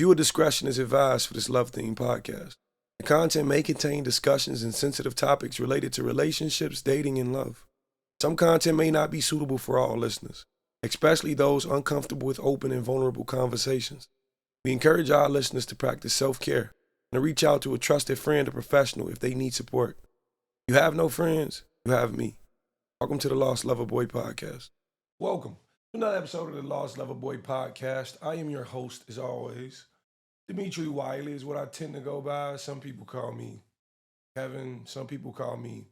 Viewer discretion is advised for this love-themed podcast. The content may contain discussions and sensitive topics related to relationships, dating, and love. Some content may not be suitable for all listeners, especially those uncomfortable with open and vulnerable conversations. We encourage our listeners to practice self-care and to reach out to a trusted friend or professional if they need support. You have no friends, you have me. Welcome to the Lost Loverboy Podcast. Welcome to another episode of the Lost Loverboy Podcast. I am your host, as always. Demetri Wiley is what I tend to go by. Some people call me Kevin. Some people call me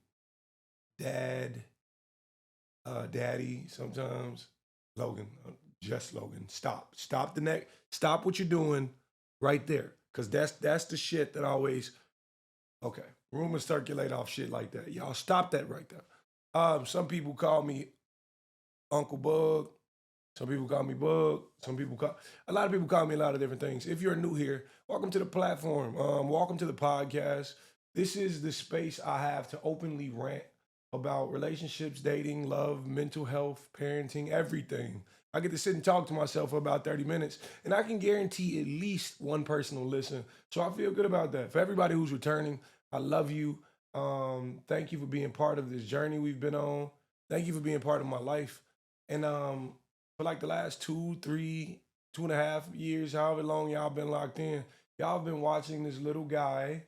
Dad, Daddy sometimes. Logan, just Logan. Stop the neck. Stop what you're doing right there. Because that's the shit that always, okay, rumors circulate off shit like that. Y'all stop that right there. Some people call me Uncle Bug. Some people call me Bug. A lot of people call me a lot of different things. If you're new here, welcome to the platform. Welcome to the podcast. This is the space I have to openly rant about relationships, dating, love, mental health, parenting, everything. I get to sit and talk to myself for about 30 minutes, and I can guarantee at least one person will listen. So I feel good about that. For everybody who's returning, I love you. Thank you for being part of this journey we've been on. Thank you for being part of my life. And for like the last 2.5 years, however long y'all been locked in, y'all been watching this little guy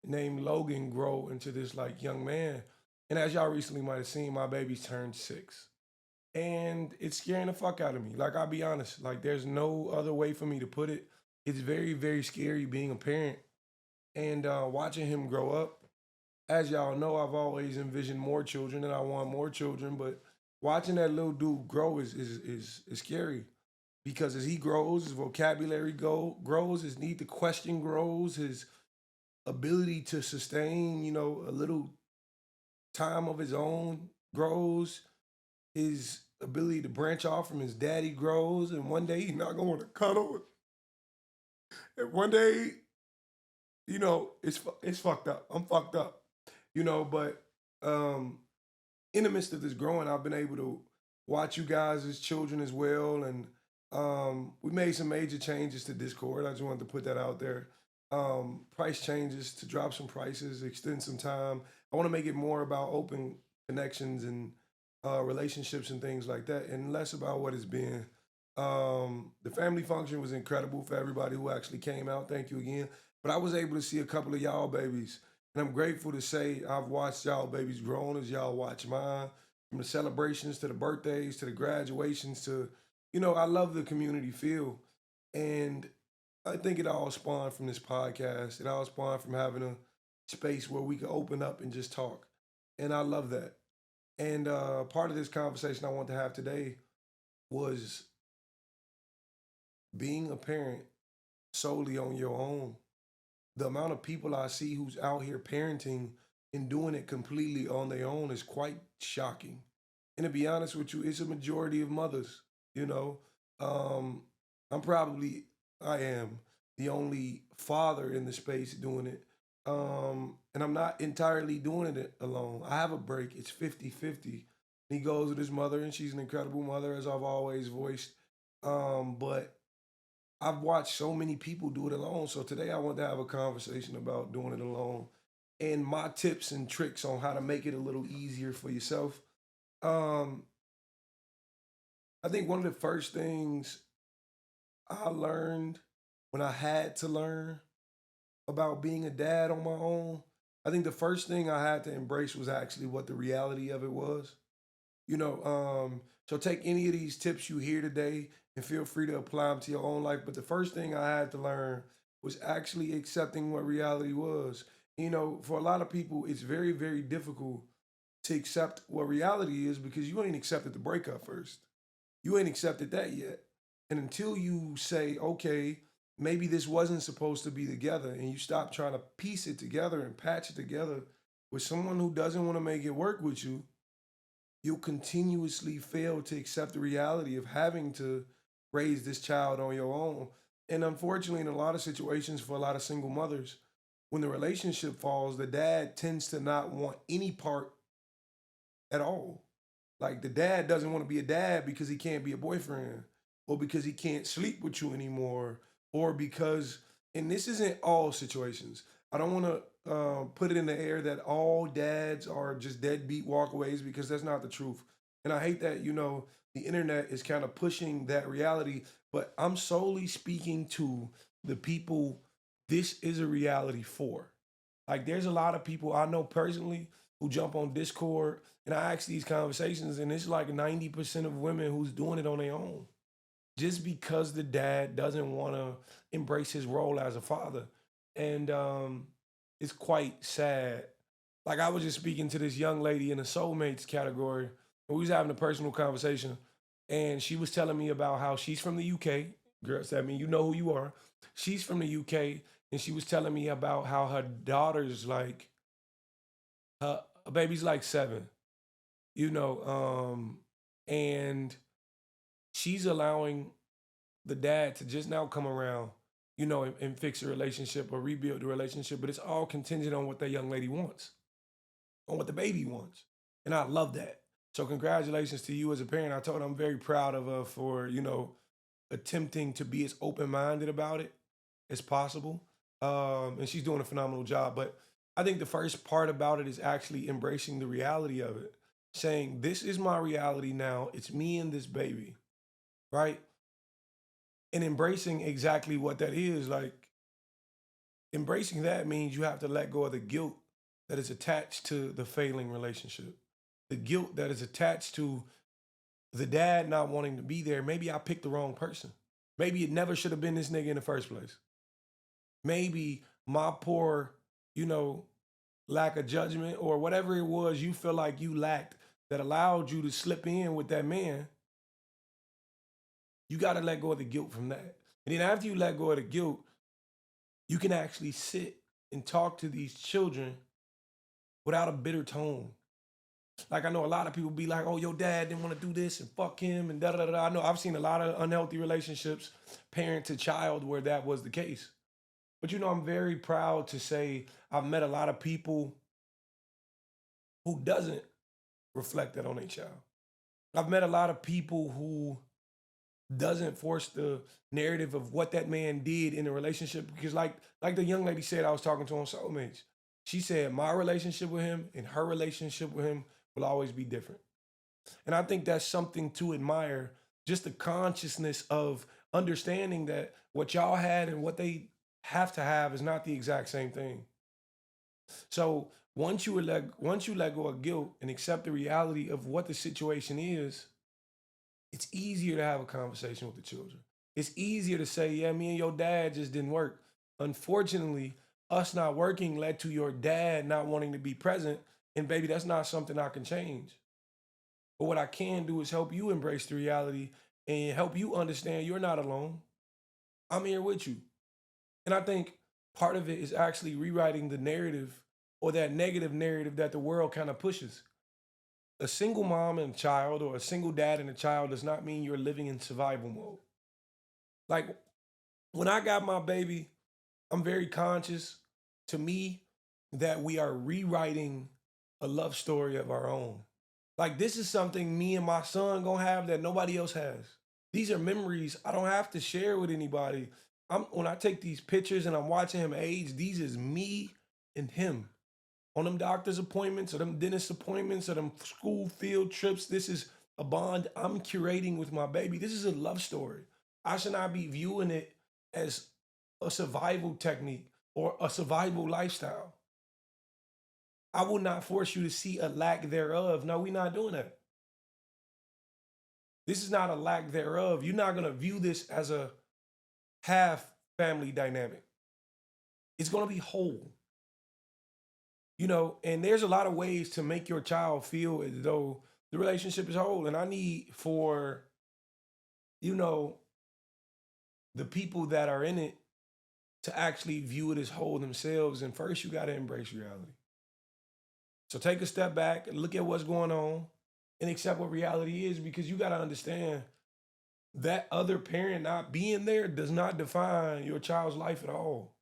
named Logan grow into this like young man. And as y'all recently might have seen, my baby's turned 6. And it's scaring the fuck out of me. Like, I'll be honest, like there's no other way for me to put it. It's very, very scary being a parent and watching him grow up. As y'all know, I've always envisioned more children and I want more children, but watching that little dude grow is scary because as he grows, his vocabulary grows, his need to question grows, his ability to sustain, a little time of his own grows, his ability to branch off from his daddy grows, and one day he's not going to cuddle. And one day, it's fucked up. I'm fucked up, but in the midst of this growing, I've been able to watch you guys as children as well. And we made some major changes to Discord. I just wanted to put that out there. Price changes to drop some prices, extend some time. I want to make it more about open connections and relationships and things like that, and less about what it's been. The family function was incredible for everybody who actually came out. Thank you again. But I was able to see a couple of y'all babies. And I'm grateful to say I've watched y'all babies grown as y'all watch mine. From the celebrations to the birthdays to the graduations to, I love the community feel. And I think it all spawned from this podcast. It all spawned from having a space where we could open up and just talk. And I love that. And part of this conversation I want to have today was being a parent solely on your own. The amount of people I see who's out here parenting and doing it completely on their own is quite shocking. And to be honest with you, it's a majority of mothers, you know. I am the only father in the space doing it. And I'm not entirely doing it alone. I have a break. It's 50-50. He goes with his mother, and she's an incredible mother, as I've always voiced. But I've watched so many people do it alone. So today I want to have a conversation about doing it alone and my tips and tricks on how to make it a little easier for yourself. Um, I think one of the first things I learned when I had to learn about being a dad on my own, I think the first thing I had to embrace was actually what the reality of it was. So take any of these tips you hear today and feel free to apply them to your own life. But the first thing I had to learn was actually accepting what reality was. For a lot of people, it's very, very difficult to accept what reality is because you ain't accepted the breakup first. You ain't accepted that yet. And until you say, okay, maybe this wasn't supposed to be together, and you stop trying to piece it together and patch it together with someone who doesn't want to make it work with you, you'll continuously fail to accept the reality of having to raise this child on your own. And unfortunately, in a lot of situations for a lot of single mothers, when the relationship falls, the dad tends to not want any part at all. Like the dad doesn't want to be a dad because he can't be a boyfriend or because he can't sleep with you anymore or because, and this isn't all situations. I don't want to put it in the air that all dads are just deadbeat walkaways, because that's not the truth. And I hate that, the internet is kind of pushing that reality, but I'm solely speaking to the people this is a reality for. Like, there's a lot of people I know personally who jump on Discord and I ask these conversations, and it's like 90% of women who's doing it on their own just because the dad doesn't want to embrace his role as a father. And it's quite sad. Like, I was just speaking to this young lady in the soulmates category, and we was having a personal conversation, and she was telling me about how she's from the UK. Girls, I mean, you know who you are. She's from the UK, and she was telling me about how her daughter's like, her baby's like 7, you know, and she's allowing the dad to just now come around, and fix a relationship or rebuild the relationship, but it's all contingent on what that young lady wants, on what the baby wants. And I love that. So congratulations to you as a parent. I told her I'm very proud of her for, attempting to be as open-minded about it as possible. And she's doing a phenomenal job. But I think the first part about it is actually embracing the reality of it, saying, this is my reality now. It's me and this baby, right? And embracing exactly what that is. Like, embracing that means you have to let go of the guilt that is attached to the failing relationship, the guilt that is attached to the dad not wanting to be there. Maybe I picked the wrong person. Maybe it never should have been this nigga in the first place. Maybe my poor, lack of judgment or whatever it was you feel like you lacked that allowed you to slip in with that man. You got to let go of the guilt from that. And then after you let go of the guilt, you can actually sit and talk to these children without a bitter tone. Like, I know a lot of people be like, oh, your dad didn't want to do this and fuck him and da da da. I know I've seen a lot of unhealthy relationships, parent to child, where that was the case. But I'm very proud to say I've met a lot of people who doesn't reflect that on their child. I've met a lot of people who doesn't force the narrative of what that man did in a relationship, because like the young lady said I was talking to on Soulmates, she said my relationship with him and her relationship with him will always be different. And I think that's something to admire, just the consciousness of understanding that what y'all had and what they have to have is not the exact same thing. So once you let go of guilt and accept the reality of what the situation is, it's easier to have a conversation with the children. It's easier to say, yeah, me and your dad just didn't work. Unfortunately, us not working led to your dad not wanting to be present. And baby, that's not something I can change. But what I can do is help you embrace the reality and help you understand you're not alone. I'm here with you. And I think part of it is actually rewriting the narrative, or that negative narrative that the world kind of pushes. A single mom and child, or a single dad and a child, does not mean you're living in survival mode. Like, when I got my baby, I'm very conscious, to me, that we are rewriting a love story of our own. Like, this is something me and my son gonna have that nobody else has. These are memories I don't have to share with anybody. When I take these pictures and I'm watching him age, these is me and him. On them doctor's appointments or them dentist appointments or them school field trips, this is a bond I'm curating with my baby. This is a love story. I should not be viewing it as a survival technique or a survival lifestyle. I will not force you to see a lack thereof. No, we're not doing that. This is not a lack thereof. You're not going to view this as a half family dynamic. It's going to be whole. And there's a lot of ways to make your child feel as though the relationship is whole. And I need for, the people that are in it to actually view it as whole themselves. And first, you got to embrace reality. So take a step back and look at what's going on and accept what reality is, because you got to understand that other parent not being there does not define your child's life at all.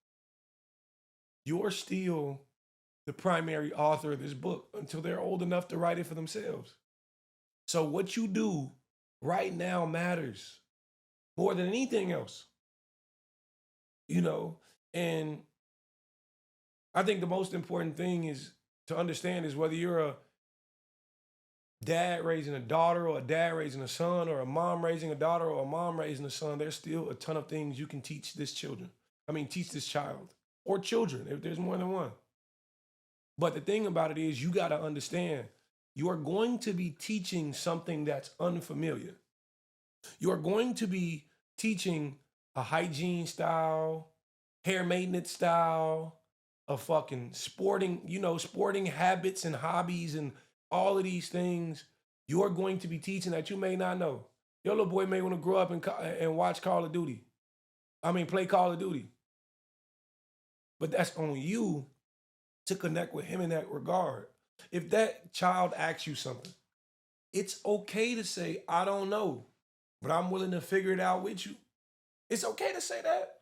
You're still the primary author of this book until they're old enough to write it for themselves. So what you do right now matters more than anything else. you know, and I think the most important thing is to understand is whether you're a dad raising a daughter or a dad raising a son or a mom raising a daughter or a mom raising a son, there's still a ton of things you can teach this children. Teach this child or children if there's more than one. But the thing about it is you got to understand you are going to be teaching something that's unfamiliar. You are going to be teaching a hygiene style, hair maintenance style, a fucking sporting habits and hobbies and all of these things. You're going to be teaching that you may not know. Your little boy may want to grow up and watch Call of Duty. Play Call of Duty. But that's on you to connect with him in that regard. If that child asks you something, it's okay to say, I don't know, but I'm willing to figure it out with you. It's okay to say that.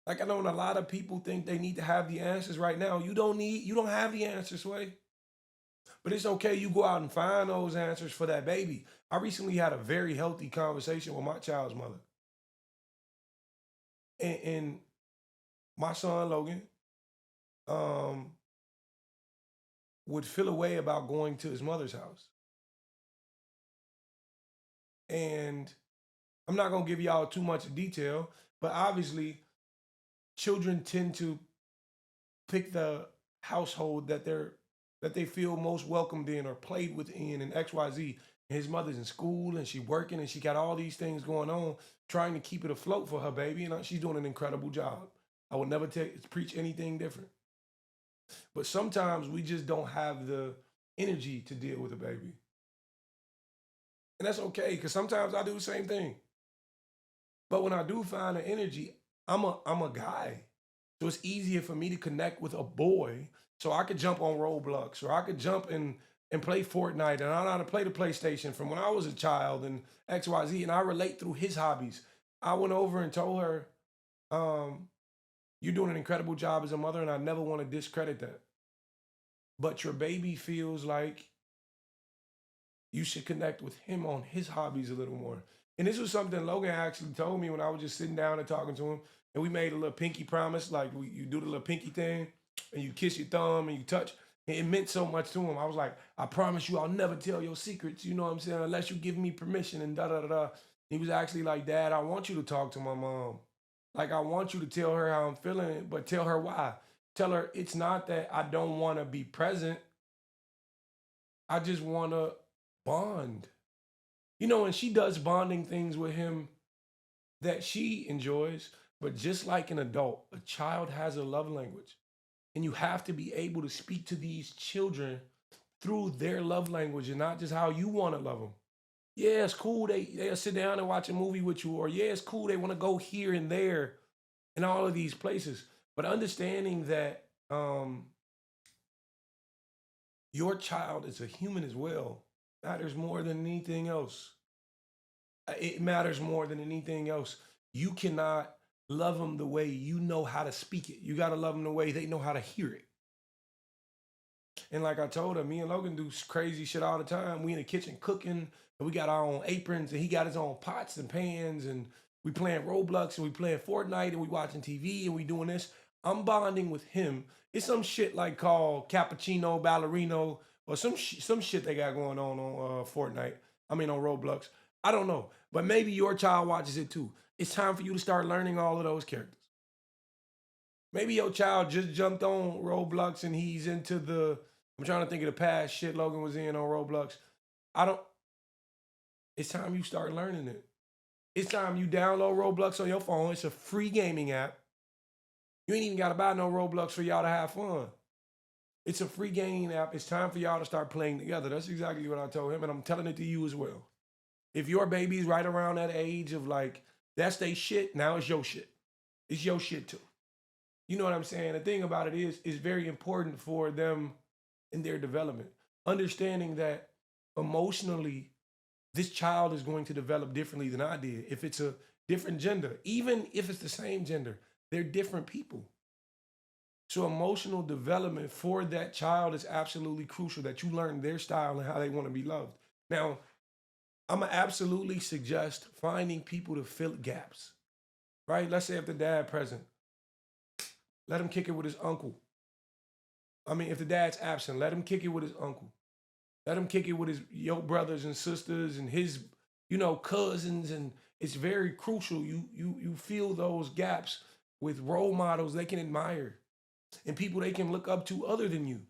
Like I know a lot of people think they need to have the answers right now. You don't have the answers, Sway. But it's okay, you go out and find those answers for that baby. I recently had a very healthy conversation with my child's mother. And my son, Logan, would feel a way about going to his mother's house. And I'm not going to give y'all too much detail, but obviously children tend to pick the household that they feel most welcomed in or played within and XYZ. And his mother's in school and she's working and she got all these things going on, trying to keep it afloat for her baby. And she's doing an incredible job. I would never preach anything different. But sometimes we just don't have the energy to deal with a baby. And that's okay, because sometimes I do the same thing. But when I do find the energy, I'm a guy. So it's easier for me to connect with a boy. So I could jump on Roblox or I could jump and play Fortnite. And I know how to play the PlayStation from when I was a child and XYZ. And I relate through his hobbies. I went over and told her, you're doing an incredible job as a mother, and I never want to discredit that. But your baby feels like you should connect with him on his hobbies a little more. And this was something Logan actually told me when I was just sitting down and talking to him. And we made a little pinky promise, like you do the little pinky thing, and you kiss your thumb and you touch. And it meant so much to him. I was like, I promise you I'll never tell your secrets, you know what I'm saying, unless you give me permission and da-da-da-da. He was actually like, Dad, I want you to talk to my mom. Like, I want you to tell her how I'm feeling, but tell her why. Tell her it's not that I don't want to be present. I just want to bond. And she does bonding things with him that she enjoys. But just like an adult, a child has a love language. And you have to be able to speak to these children through their love language and not just how you want to love them. Yeah, it's cool. They'll sit down and watch a movie with you. Or yeah, it's cool. They want to go here and there and all of these places. But understanding that your child is a human as well matters more than anything else. It matters more than anything else. You cannot love them the way you know how to speak it. You got to love them the way they know how to hear it. And like I told her, me and Logan do crazy shit all the time. We in the kitchen cooking, and we got our own aprons, and he got his own pots and pans, and we playing Roblox, and we playing Fortnite, and we watching TV, and we doing this. I'm bonding with him. It's some shit like called Cappuccino Ballerino, or some shit they got going on Fortnite. On Roblox. I don't know. But maybe your child watches it too. It's time for you to start learning all of those characters. Maybe your child just jumped on Roblox and he's into I'm trying to think of the past shit Logan was in on Roblox. It's time you start learning it. It's time you download Roblox on your phone. It's a free gaming app. You ain't even got to buy no Roblox for y'all to have fun. It's a free gaming app. It's time for y'all to start playing together. That's exactly what I told him, and I'm telling it to you as well. If your baby's right around that age of like, that's they shit, now it's your shit. It's your shit too. You know what I'm saying? The thing about it is, it's very important for them in their development. Understanding that emotionally, this child is going to develop differently than I did. If it's a different gender, even if it's the same gender, they're different people. So emotional development for that child is absolutely crucial, that you learn their style and how they want to be loved. Now, I'm going to absolutely suggest finding people to fill gaps, right? Let's say if the dad present, let him kick it with his uncle. I mean, if the dad's absent, let him kick it with his uncle. Let him kick it with his your brothers and sisters and his, cousins. And it's very crucial. You fill those gaps with role models they can admire and people they can look up to other than you.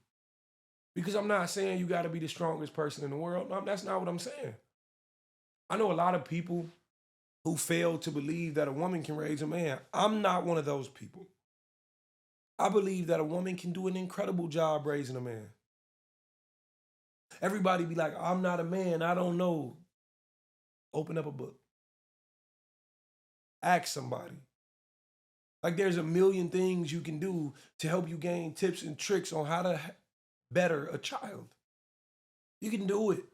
Because I'm not saying you got to be the strongest person in the world. No, that's not what I'm saying. I know a lot of people who fail to believe that a woman can raise a man. I'm not one of those people. I believe that a woman can do an incredible job raising a man. Everybody be like, I'm not a man, I don't know. Open up a book. Ask somebody. Like there's a million things you can do to help you gain tips and tricks on how to better a child. You can do it.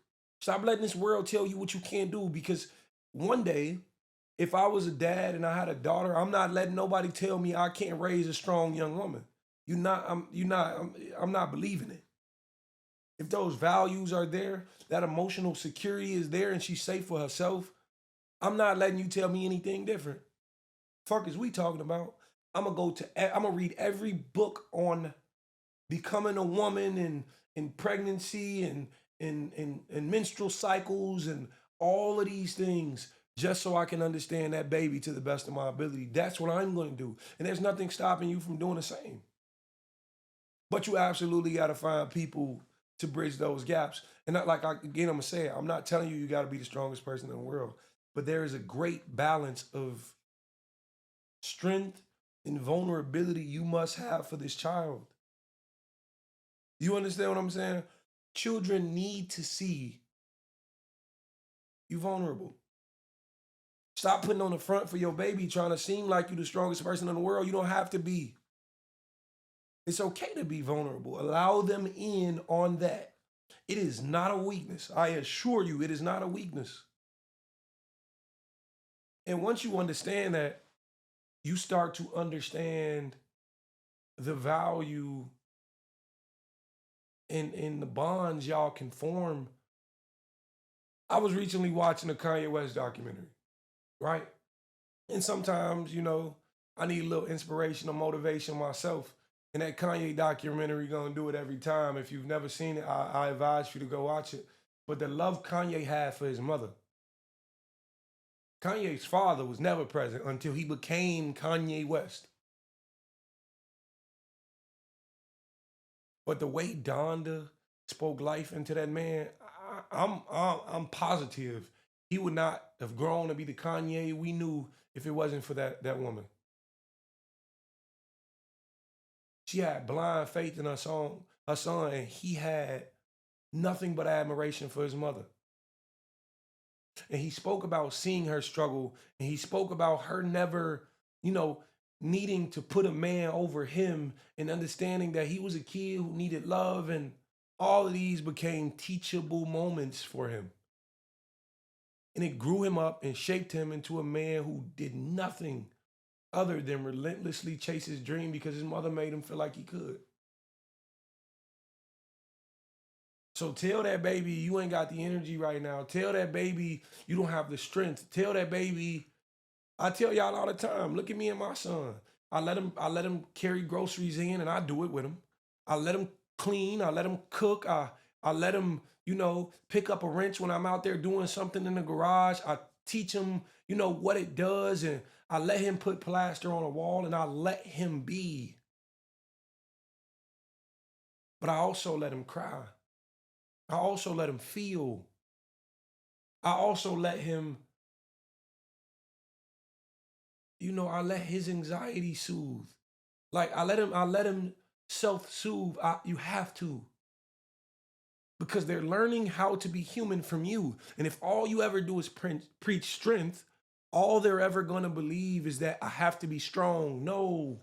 Stop letting this world tell you what you can't do, because one day, if I was a dad and I had a daughter, I'm not letting nobody tell me I can't raise a strong young woman. I'm not believing it. If those values are there, that emotional security is there and she's safe for herself, I'm not letting you tell me anything different. Fuck is we talking about? I'm gonna read every book on becoming a woman and pregnancy and menstrual cycles and all of these things just so I can understand that baby to the best of my ability. That's what I'm going to do. And there's nothing stopping you from doing the same. But you absolutely got to find people to bridge those gaps. And not like, again, I'm going to say it, I'm not telling you got to be the strongest person in the world, but there is a great balance of strength and vulnerability you must have for this child. You understand what I'm saying? Children need to see you vulnerable. Stop putting on the front for your baby, trying to seem like you're the strongest person in the world. You don't have to be. It's okay to be vulnerable. Allow them in on that. It is not a weakness. I assure you, it is not a weakness. And once you understand that, you start to understand the value in the bonds y'all can form. I was recently watching a Kanye West documentary, right? And sometimes, I need a little inspiration or motivation myself. And that Kanye documentary gonna do it every time. If you've never seen it, I advise you to go watch it. But the love Kanye had for his mother. Kanye's father was never present until he became Kanye West. But the way Donda spoke life into that man, I'm positive he would not have grown to be the Kanye we knew if it wasn't for that woman. She had blind faith in her son, and he had nothing but admiration for his mother. And he spoke about seeing her struggle, and he spoke about her never, needing to put a man over him and understanding that he was a kid who needed love, and all of these became teachable moments for him. And it grew him up and shaped him into a man who did nothing other than relentlessly chase his dream because his mother made him feel like he could. So tell that baby you ain't got the energy right now. Tell that baby you don't have the strength. Tell that baby, I tell y'all all the time, look at me and my son. I let him carry groceries in and I do it with him. I let him clean, I let him cook, I let him, pick up a wrench when I'm out there doing something in the garage. I teach him, what it does, and I let him put plaster on a wall and I let him be. But I also let him cry. I also let him feel. I also let him, I let his anxiety soothe. Like I let him self-soothe. You have to. Because they're learning how to be human from you. And if all you ever do is preach strength, all they're ever going to believe is that I have to be strong. No,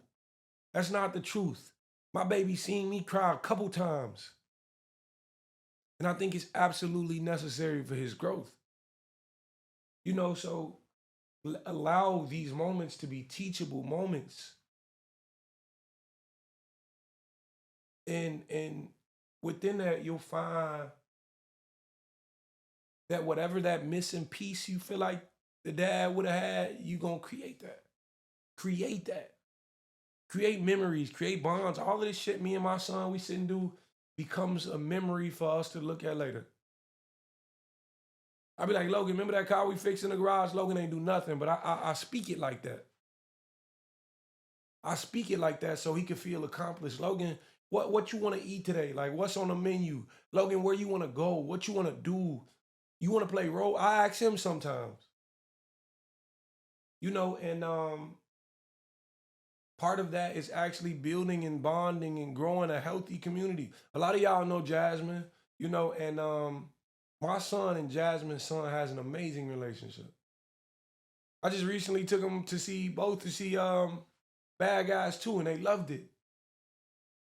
that's not the truth. My baby seen me cry a couple times. And I think it's absolutely necessary for his growth. So allow these moments to be teachable moments. And within that, you'll find that whatever that missing piece you feel like the dad would have had, you're going to create that. Create that. Create memories, create bonds. All of this shit me and my son, we sit and do becomes a memory for us to look at later. I'll be like, Logan, remember that car we fixed in the garage? Logan ain't do nothing, but I speak it like that. I speak it like that so he can feel accomplished. Logan, what you want to eat today? Like, what's on the menu? Logan, where you want to go? What you want to do? You want to play role? I ask him sometimes. And part of that is actually building and bonding and growing a healthy community. A lot of y'all know Jasmine, and my son and Jasmine's son has an amazing relationship. I just recently took them to see Bad Guys 2, and they loved it.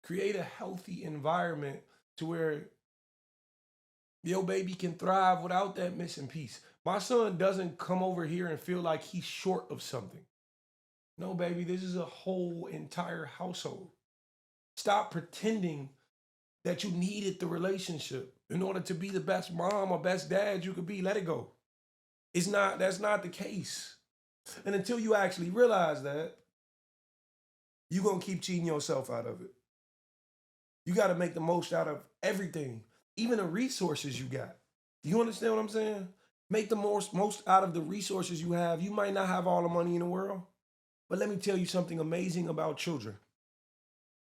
Create a healthy environment to where your baby can thrive without that missing piece. My son doesn't come over here and feel like he's short of something. No, baby, this is a whole entire household. Stop pretending that you needed the relationship in order to be the best mom or best dad you could be. Let it go. That's not the case. And until you actually realize that, you're going to keep cheating yourself out of it. You got to make the most out of everything, even the resources you got. You understand what I'm saying? Make the most out of the resources you have. You might not have all the money in the world, but let me tell you something amazing about children.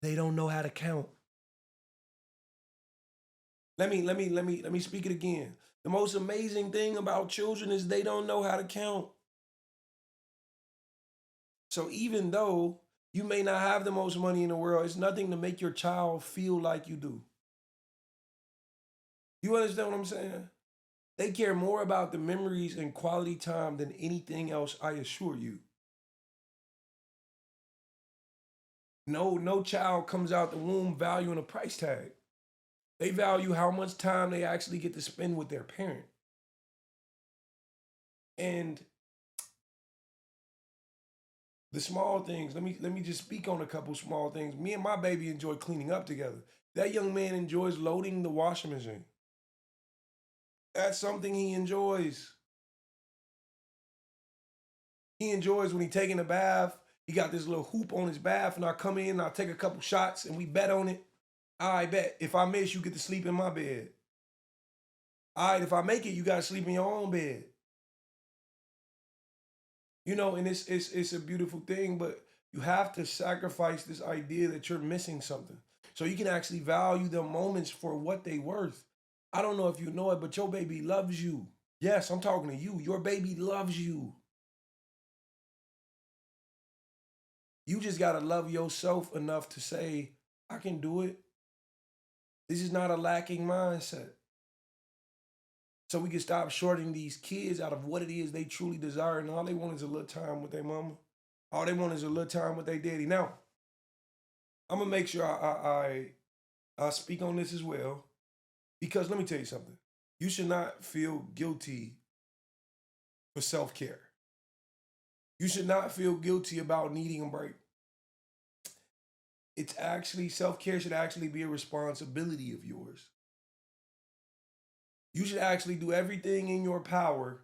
They don't know how to count. Let me speak it again. The most amazing thing about children is they don't know how to count. So even though you may not have the most money in the world, it's nothing to make your child feel like you do. You understand what I'm saying? They care more about the memories and quality time than anything else, I assure you. No child comes out the womb valuing a price tag. They value how much time they actually get to spend with their parent. And the small things, let me just speak on a couple small things. Me and my baby enjoy cleaning up together. That young man enjoys loading the washing machine. That's something he enjoys. He enjoys when he's taking a bath. He got this little hoop on his bath, and I come in and I take a couple shots and we bet on it. I bet. If I miss, you get to sleep in my bed. All right, if I make it, you got to sleep in your own bed. And it's a beautiful thing, but you have to sacrifice this idea that you're missing something. So you can actually value the moments for what they worth. I don't know if you know it, but your baby loves you. Yes, I'm talking to you. Your baby loves you. You just got to love yourself enough to say, I can do it. This is not a lacking mindset. So we can stop shorting these kids out of what it is they truly desire. And all they want is a little time with their mama. All they want is a little time with their daddy. Now, I'm going to make sure I speak on this as well. Because let me tell you something. You should not feel guilty for self-care. You should not feel guilty about needing a break. It's actually, self-care should actually be a responsibility of yours. You should actually do everything in your power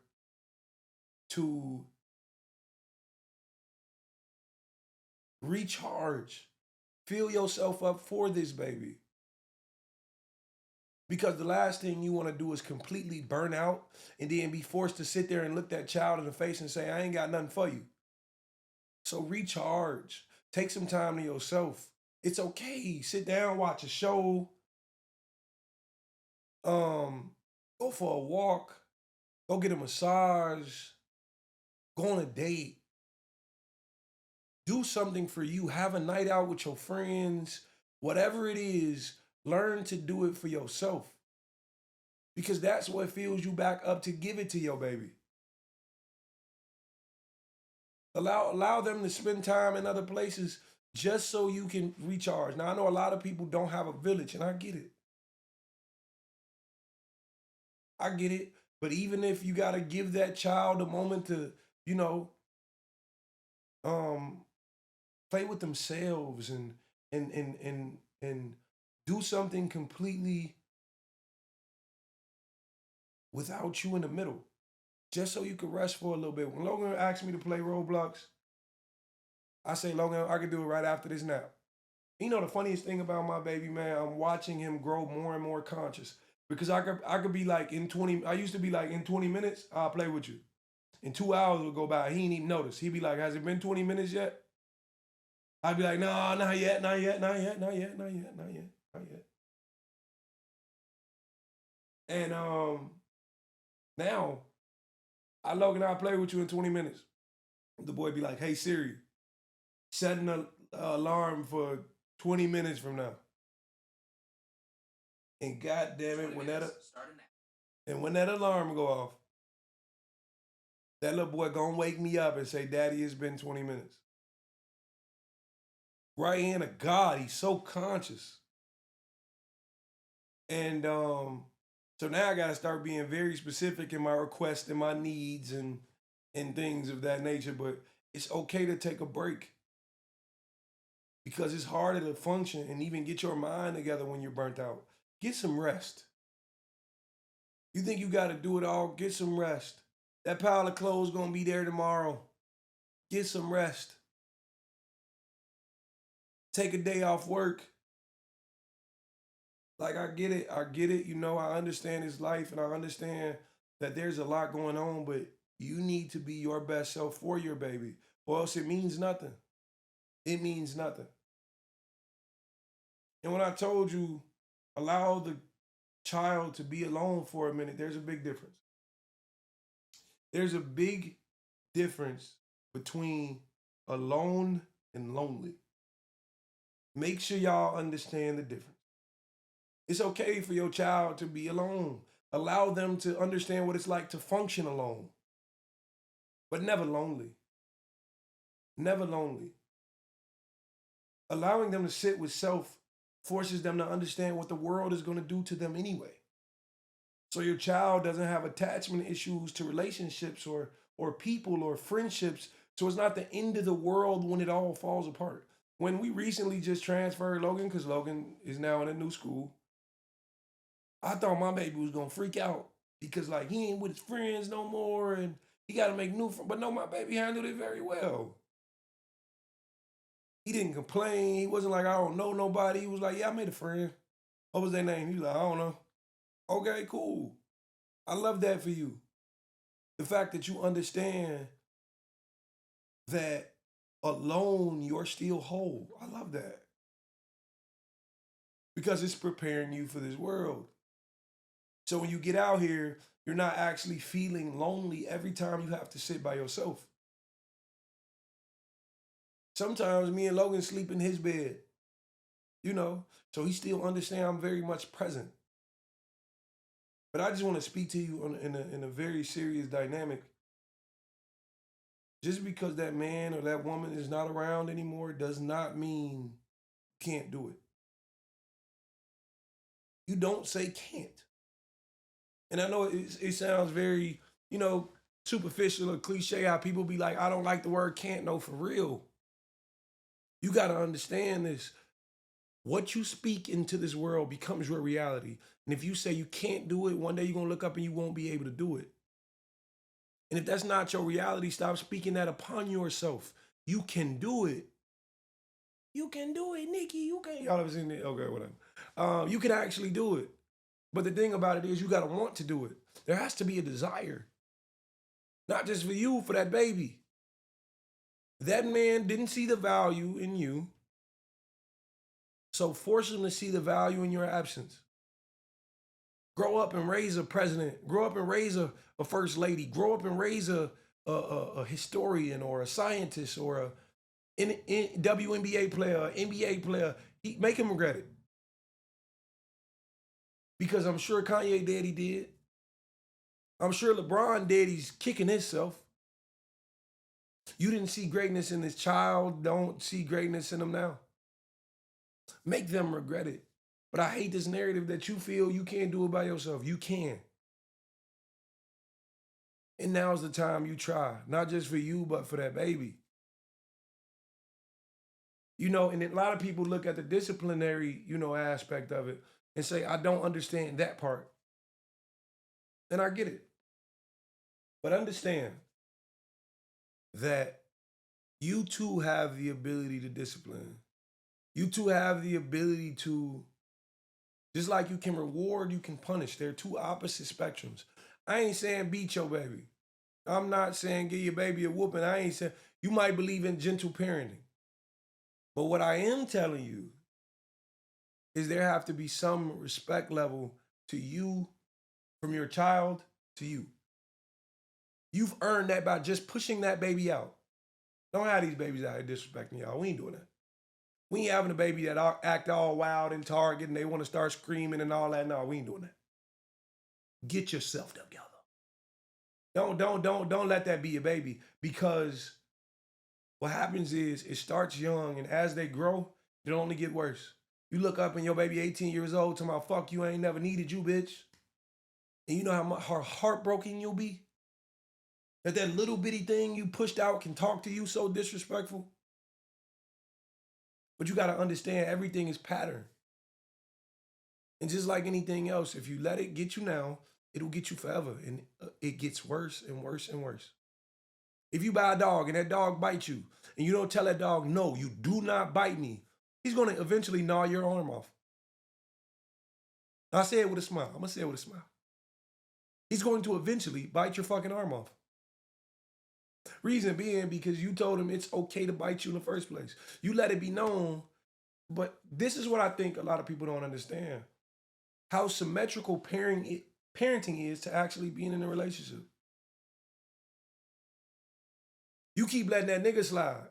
to recharge, fill yourself up for this baby. Because the last thing you want to do is completely burn out and then be forced to sit there and look that child in the face and say, I ain't got nothing for you. So recharge. Take some time to yourself. It's okay. Sit down, watch a show. Go for a walk. Go get a massage. Go on a date. Do something for you. Have a night out with your friends. Whatever it is, learn to do it for yourself. Because that's what fills you back up to give it to your baby. Allow them to spend time in other places just so you can recharge. Now, I know a lot of people don't have a village, and I get it. I get it. But even if you got to give that child a moment to, play with themselves and do something completely without you in the middle, just so you can rest for a little bit. When Logan asked me to play Roblox, I say, Logan, I can do it right after this nap. You know the funniest thing about my baby, man, I'm watching him grow more and more conscious. Because I could be like in 20, I used to be like in 20 minutes, I'll play with you. In 2 hours will go by, he ain't even notice. He'd be like, has it been 20 minutes yet? I'd be like, no, not yet, not yet, not yet, not yet, not yet, not yet, not yet. And now I log and I'll play with you in 20 minutes. The boy be like, hey Siri, set an alarm for 20 minutes from now. And god damn it, when that alarm go off, that little boy gonna wake me up and say, Daddy, it's been 20 minutes. Right hand of God, he's so conscious. And so now I gotta start being very specific in my requests and my needs and things of that nature. But it's okay to take a break because it's harder to function and even get your mind together when you're burnt out. Get some rest. You think you gotta do it all? Get some rest. That pile of clothes gonna be there tomorrow. Get some rest. Take a day off work. Like I get it. You know, I understand his life and I understand that there's a lot going on, but you need to be your best self for your baby, or else it means nothing. It means nothing. And when I told you, allow the child to be alone for a minute, there's a big difference. There's a big difference between alone and lonely. Make sure y'all understand the difference. It's okay for your child to be alone. Allow them to understand what it's like to function alone, but never lonely. Never lonely. Allowing them to sit with self forces them to understand what the world is going to do to them anyway. So your child doesn't have attachment issues to relationships or people or friendships. So it's not the end of the world when it all falls apart. When we recently just transferred Logan, because Logan is now in a new school, I thought my baby was gonna freak out because like he ain't with his friends no more and he got to make new friends. But no, my baby handled it very well. He didn't complain. He wasn't like, I don't know nobody. He was like, yeah, I made a friend. What was their name? He was like, I don't know. Okay, cool. I love that for you. The fact that you understand that alone you're still whole. I love that. Because it's preparing you for this world. So when you get out here, you're not actually feeling lonely every time you have to sit by yourself. Sometimes me and Logan sleep in his bed, you know, so he still understands I'm very much present. But I just want to speak to you in a very serious dynamic. Just because that man or that woman is not around anymore does not mean you can't do it. You don't say can't. And I know it sounds very, you know, superficial or cliche how people be like, I don't like the word can't. No, for real. You got to understand this. What you speak into this world becomes your reality. And if you say you can't do it, one day you're going to look up and you won't be able to do it. And if that's not your reality, stop speaking that upon yourself. You can do it. You can do it, Nikki. You can. Y'all ever seen it? Okay, whatever. You can actually do it. But the thing about it is you got to want to do it. There has to be a desire. Not just for you, for that baby. That man didn't see the value in you. So force him to see the value in your absence. Grow up and raise a president. Grow up and raise a first lady. Grow up and raise a historian or a scientist or a WNBA player, NBA player. Make him regret it. Because I'm sure Kanye daddy did. I'm sure LeBron daddy's kicking himself. You didn't see greatness in this child. Don't see greatness in them now. Make them regret it. But I hate this narrative that you feel you can't do it by yourself. You can. And now's the time you try. Not just for you, but for that baby. You know, and a lot of people look at the disciplinary, you know, aspect of it and say, I don't understand that part. And I get it. But understand that You too have the ability to discipline. You too have the ability to, just like you can reward, you can punish. They're two opposite spectrums. I ain't saying beat your baby. I'm not saying give your baby a whooping. I ain't saying, you might believe in gentle parenting. But what I am telling you is there have to be some respect level to you, from your child to you. You've earned that by just pushing that baby out. Don't have these babies out here disrespecting y'all. We ain't doing that. We ain't having a baby that act all wild in Target and they want to start screaming and all that. No, we ain't doing that. Get yourself together. Don't let that be your baby, because what happens is it starts young, and as they grow, it'll only get worse. You look up and your baby 18 years old talking about, fuck you, I ain't never needed you, bitch. And you know how heartbroken you'll be? That little bitty thing you pushed out can talk to you so disrespectful. But you got to understand, everything is pattern. And just like anything else, if you let it get you now, it'll get you forever. And it gets worse and worse and worse. If you buy a dog and that dog bites you, and you don't tell that dog, no, you do not bite me, he's going to eventually gnaw your arm off. I say it with a smile. I'm going to say it with a smile. He's going to eventually bite your fucking arm off. Reason being, because you told him it's okay to bite you in the first place. You let it be known. But this is what I think a lot of people don't understand. How symmetrical parenting is to actually being in a relationship. You keep letting that nigga slide.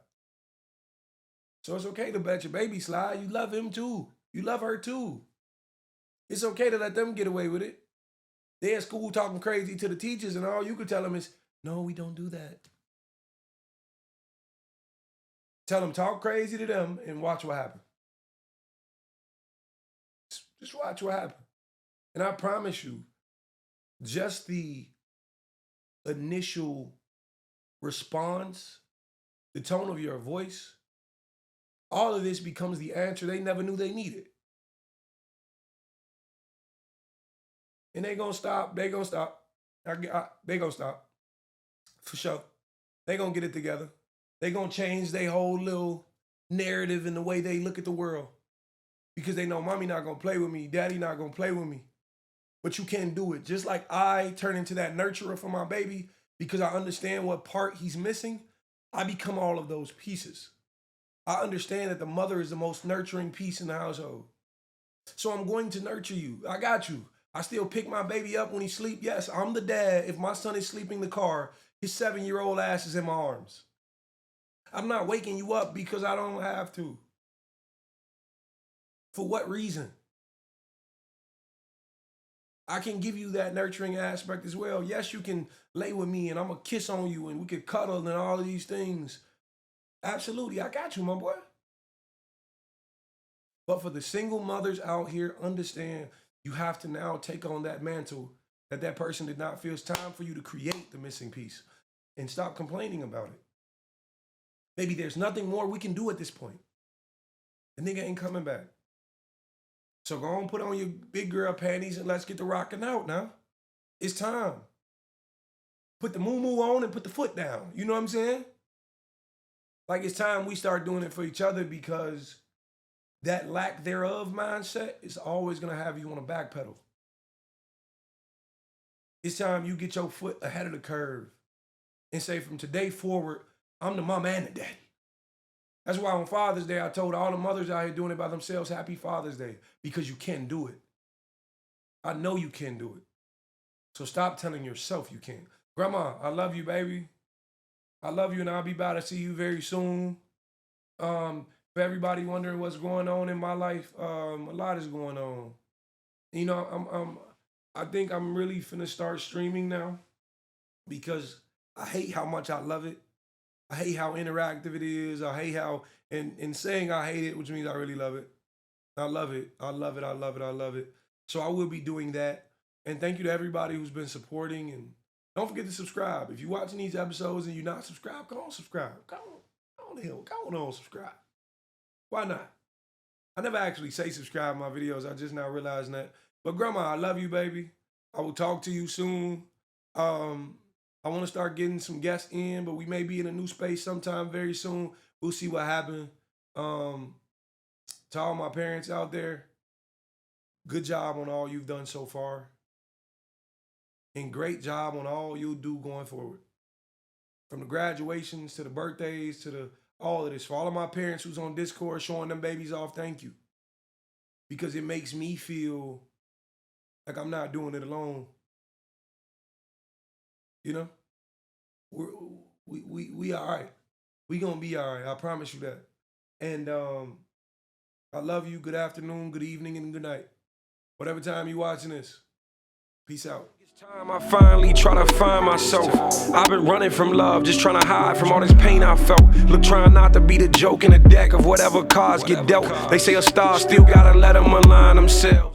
So it's okay to let your baby slide. You love him too. You love her too. It's okay to let them get away with it. They at school talking crazy to the teachers, and all you could tell them is, no, we don't do that. Tell them, talk crazy to them, and watch what happens. Just watch what happens. And I promise you, just the initial response, the tone of your voice, all of this becomes the answer they never knew they needed. And they gonna stop. They gonna stop. They gonna stop. For sure. They gonna get it together. They gonna change their whole little narrative in the way they look at the world. Because they know mommy not gonna play with me, daddy not gonna play with me. But you can do it. Just like I turn into that nurturer for my baby because I understand what part he's missing, I become all of those pieces. I understand that the mother is the most nurturing piece in the household. So I'm going to nurture you. I got you. I still pick my baby up when he sleep. Yes, I'm the dad. If my son is sleeping in the car, his 7-year-old ass is in my arms. I'm not waking you up because I don't have to. For what reason? I can give you that nurturing aspect as well. Yes, you can lay with me and I'm going to kiss on you and we could cuddle and all of these things. Absolutely, I got you, my boy. But for the single mothers out here, understand you have to now take on that mantle that person did not feel. It's time for you to create the missing piece and stop complaining about it. Maybe there's nothing more we can do at this point. The nigga ain't coming back. So go on, put on your big girl panties and let's get the rocking out now. It's time. Put the moo-moo on and put the foot down. You know what I'm saying? Like, it's time we start doing it for each other, because that lack thereof mindset is always going to have you on a back pedal. It's time you get your foot ahead of the curve and say, from today forward, I'm the mama and the daddy. That's why on Father's Day, I told all the mothers out here doing it by themselves, happy Father's Day, because you can do it. I know you can do it. So stop telling yourself you can't. Grandma, I love you, baby. I love you, and I'll be by to see you very soon. For everybody wondering what's going on in my life, a lot is going on. You know, I think I'm really finna start streaming now, because I hate how much I love it. I hate how interactive it is. I hate how, and saying I hate it, which means I really love it. I love it. I love it. I love it. I love it. So I will be doing that. And thank you to everybody who's been supporting. And don't forget to subscribe. If you're watching these episodes and you're not subscribed, go on subscribe. Go on the hell. Go on subscribe. Why not? I never actually say subscribe to my videos. I just now realizing that. But Grandma, I love you, baby. I will talk to you soon. I want to start getting some guests in, but we may be in a new space sometime very soon. We'll see what happens. To all my parents out there, good job on all you've done so far. And great job on all you'll do going forward. From the graduations to the birthdays to all of this. For all of my parents who's on Discord showing them babies off, thank you. Because it makes me feel like I'm not doing it alone. You know? We all right. We gonna be all right. I promise you that. And I love you. Good afternoon, good evening, and good night. Whatever time you watching this. Peace out. It's time I finally try to find myself. I've been running from love, just trying to hide from all this pain I felt. Look, trying not to be the joke in the deck of whatever cards get dealt. They say a star still gotta let them align themselves.